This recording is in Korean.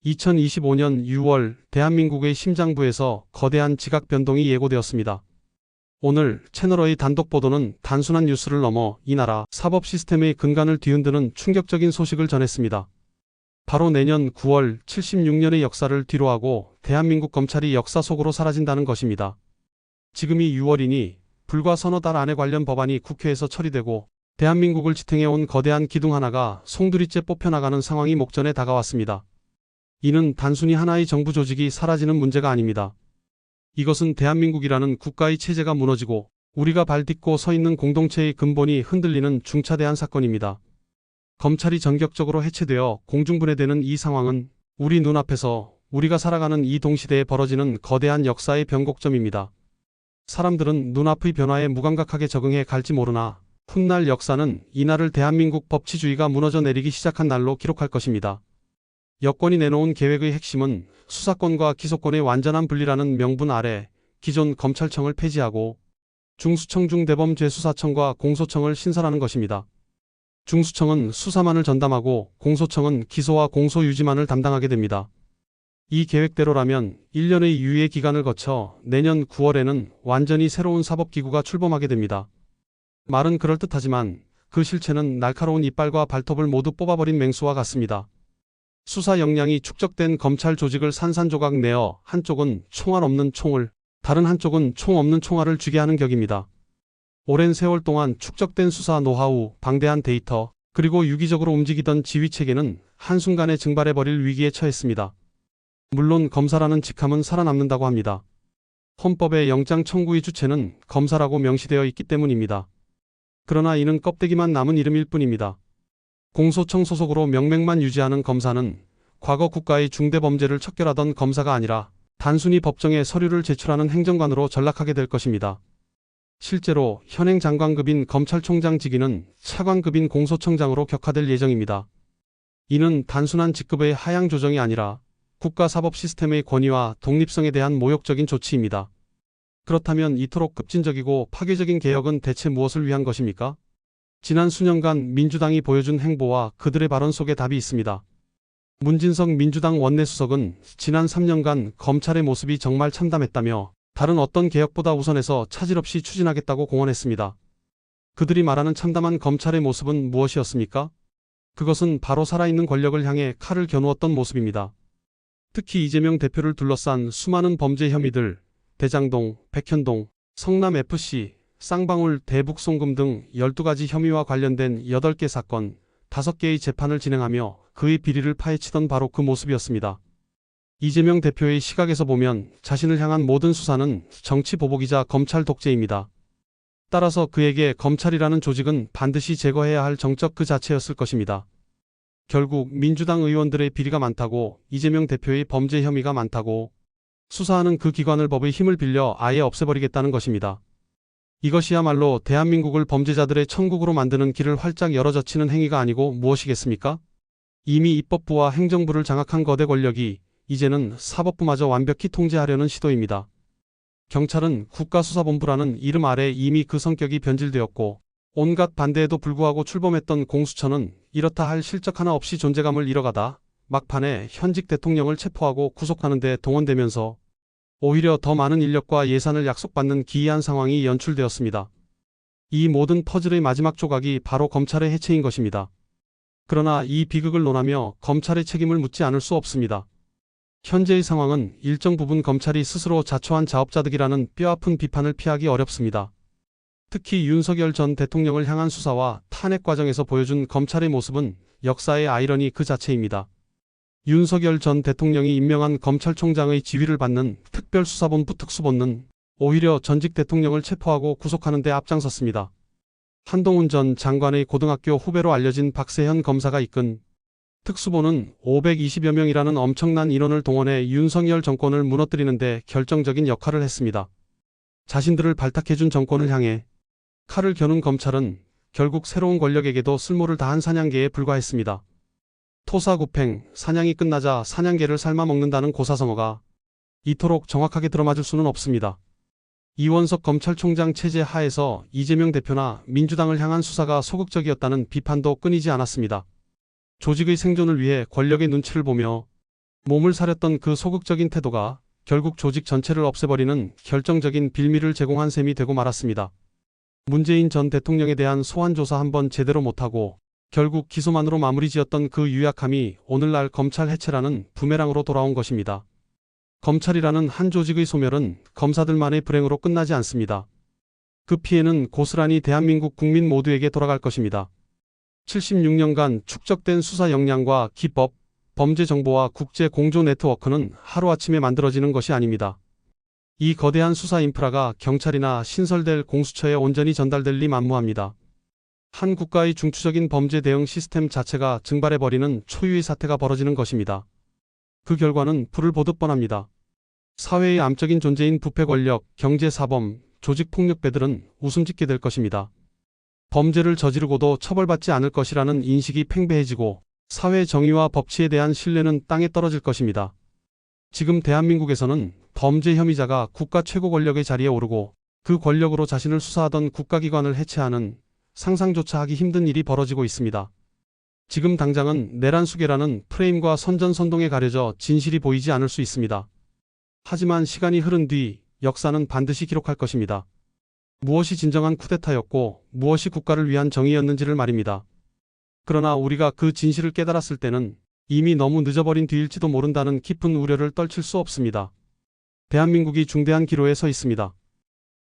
2025년 6월 대한민국의 심장부에서 거대한 지각 변동이 예고되었습니다. 오늘 채널의 단독 보도는 단순한 뉴스를 넘어 이 나라 사법 시스템의 근간을 뒤흔드는 충격적인 소식을 전했습니다. 바로 내년 9월 76년의 역사를 뒤로하고 대한민국 검찰이 역사 속으로 사라진다는 것입니다. 지금이 6월이니 불과 서너 달 안에 관련 법안이 국회에서 처리되고 대한민국을 지탱해온 거대한 기둥 하나가 송두리째 뽑혀나가는 상황이 목전에 다가왔습니다. 이는 단순히 하나의 정부 조직이 사라지는 문제가 아닙니다. 이것은 대한민국이라는 국가의 체제가 무너지고 우리가 발딛고 서 있는 공동체의 근본이 흔들리는 중차대한 사건입니다. 검찰이 전격적으로 해체되어 공중분해되는 이 상황은 우리 눈앞에서 우리가 살아가는 이 동시대에 벌어지는 거대한 역사의 변곡점입니다. 사람들은 눈앞의 변화에 무감각하게 적응해 갈지 모르나 훗날 역사는 이날을 대한민국 법치주의가 무너져 내리기 시작한 날로 기록할 것입니다. 여권이 내놓은 계획의 핵심은 수사권과 기소권의 완전한 분리라는 명분 아래 기존 검찰청을 폐지하고 중수청 중대범죄수사청과 공소청을 신설하는 것입니다. 중수청은 수사만을 전담하고 공소청은 기소와 공소 유지만을 담당하게 됩니다. 이 계획대로라면 1년의 유예 기간을 거쳐 내년 9월에는 완전히 새로운 사법기구가 출범하게 됩니다. 말은 그럴듯하지만 그 실체는 날카로운 이빨과 발톱을 모두 뽑아버린 맹수와 같습니다. 수사 역량이 축적된 검찰 조직을 산산조각 내어 한쪽은 총알 없는 총을, 다른 한쪽은 총 없는 총알을 쥐게 하는 격입니다. 오랜 세월 동안 축적된 수사 노하우, 방대한 데이터, 그리고 유기적으로 움직이던 지휘체계는 한순간에 증발해버릴 위기에 처했습니다. 물론 검사라는 직함은 살아남는다고 합니다. 헌법의 영장 청구의 주체는 검사라고 명시되어 있기 때문입니다. 그러나 이는 껍데기만 남은 이름일 뿐입니다. 공소청 소속으로 명맥만 유지하는 검사는 과거 국가의 중대범죄를 척결하던 검사가 아니라 단순히 법정에 서류를 제출하는 행정관으로 전락하게 될 것입니다. 실제로 현행 장관급인 검찰총장 직위는 차관급인 공소청장으로 격화될 예정입니다. 이는 단순한 직급의 하향 조정이 아니라 국가 사법 시스템의 권위와 독립성에 대한 모욕적인 조치입니다. 그렇다면 이토록 급진적이고 파괴적인 개혁은 대체 무엇을 위한 것입니까? 지난 수년간 민주당이 보여준 행보와 그들의 발언 속에 답이 있습니다. 문진석 민주당 원내수석은 지난 3년간 검찰의 모습이 정말 참담했다며 다른 어떤 개혁보다 우선해서 차질 없이 추진하겠다고 공언했습니다. 그들이 말하는 참담한 검찰의 모습은 무엇이었습니까? 그것은 바로 살아있는 권력을 향해 칼을 겨누었던 모습입니다. 특히 이재명 대표를 둘러싼 수많은 범죄 혐의들, 대장동, 백현동, 성남FC, 쌍방울 대북송금 등 12가지 혐의와 관련된 8개 사건, 5개의 재판을 진행하며 그의 비리를 파헤치던 바로 그 모습이었습니다. 이재명 대표의 시각에서 보면 자신을 향한 모든 수사는 정치 보복이자 검찰 독재입니다. 따라서 그에게 검찰이라는 조직은 반드시 제거해야 할 정적 그 자체였을 것입니다. 결국 민주당 의원들의 비리가 많다고, 이재명 대표의 범죄 혐의가 많다고, 수사하는 그 기관을 법의 힘을 빌려 아예 없애버리겠다는 것입니다. 이것이야말로 대한민국을 범죄자들의 천국으로 만드는 길을 활짝 열어젖히는 행위가 아니고 무엇이겠습니까? 이미 입법부와 행정부를 장악한 거대 권력이 이제는 사법부마저 완벽히 통제하려는 시도입니다. 경찰은 국가수사본부라는 이름 아래 이미 그 성격이 변질되었고 온갖 반대에도 불구하고 출범했던 공수처는 이렇다 할 실적 하나 없이 존재감을 잃어가다 막판에 현직 대통령을 체포하고 구속하는 데 동원되면서 오히려 더 많은 인력과 예산을 약속받는 기이한 상황이 연출되었습니다. 이 모든 퍼즐의 마지막 조각이 바로 검찰의 해체인 것입니다. 그러나 이 비극을 논하며 검찰의 책임을 묻지 않을 수 없습니다. 현재의 상황은 일정 부분 검찰이 스스로 자초한 자업자득이라는 뼈아픈 비판을 피하기 어렵습니다. 특히 윤석열 전 대통령을 향한 수사와 탄핵 과정에서 보여준 검찰의 모습은 역사의 아이러니 그 자체입니다. 윤석열 전 대통령이 임명한 검찰총장의 지휘를 받는 특별수사본부 특수본은 오히려 전직 대통령을 체포하고 구속하는 데 앞장섰습니다. 한동훈 전 장관의 고등학교 후배로 알려진 박세현 검사가 이끈 특수본은 520여 명이라는 엄청난 인원을 동원해 윤석열 정권을 무너뜨리는 데 결정적인 역할을 했습니다. 자신들을 발탁해준 정권을 향해 칼을 겨눈 검찰은 결국 새로운 권력에게도 쓸모를 다한 사냥개에 불과했습니다. 토사구팽, 사냥이 끝나자 사냥개를 삶아 먹는다는 고사성어가 이토록 정확하게 들어맞을 수는 없습니다. 이원석 검찰총장 체제 하에서 이재명 대표나 민주당을 향한 수사가 소극적이었다는 비판도 끊이지 않았습니다. 조직의 생존을 위해 권력의 눈치를 보며 몸을 사렸던 그 소극적인 태도가 결국 조직 전체를 없애버리는 결정적인 빌미를 제공한 셈이 되고 말았습니다. 문재인 전 대통령에 대한 소환조사 한번 제대로 못하고 결국 기소만으로 마무리 지었던 그 유약함이 오늘날 검찰 해체라는 부메랑으로 돌아온 것입니다. 검찰이라는 한 조직의 소멸은 검사들만의 불행으로 끝나지 않습니다. 그 피해는 고스란히 대한민국 국민 모두에게 돌아갈 것입니다. 76년간 축적된 수사 역량과 기법, 범죄 정보와 국제 공조 네트워크는 하루아침에 만들어지는 것이 아닙니다. 이 거대한 수사 인프라가 경찰이나 신설될 공수처에 온전히 전달될 리 만무합니다. 한 국가의 중추적인 범죄 대응 시스템 자체가 증발해버리는 초유의 사태가 벌어지는 것입니다. 그 결과는 불을 보듯 뻔합니다. 사회의 암적인 존재인 부패 권력, 경제사범, 조직폭력배들은 웃음짓게 될 것입니다. 범죄를 저지르고도 처벌받지 않을 것이라는 인식이 팽배해지고 사회 정의와 법치에 대한 신뢰는 땅에 떨어질 것입니다. 지금 대한민국에서는 범죄 혐의자가 국가 최고 권력의 자리에 오르고 그 권력으로 자신을 수사하던 국가기관을 해체하는 상상조차 하기 힘든 일이 벌어지고 있습니다. 지금 당장은 내란수계라는 프레임과 선전선동에 가려져 진실이 보이지 않을 수 있습니다. 하지만 시간이 흐른 뒤 역사는 반드시 기록할 것입니다. 무엇이 진정한 쿠데타였고 무엇이 국가를 위한 정의였는지를 말입니다. 그러나 우리가 그 진실을 깨달았을 때는 이미 너무 늦어버린 뒤일지도 모른다는 깊은 우려를 떨칠 수 없습니다. 대한민국이 중대한 기로에 서 있습니다.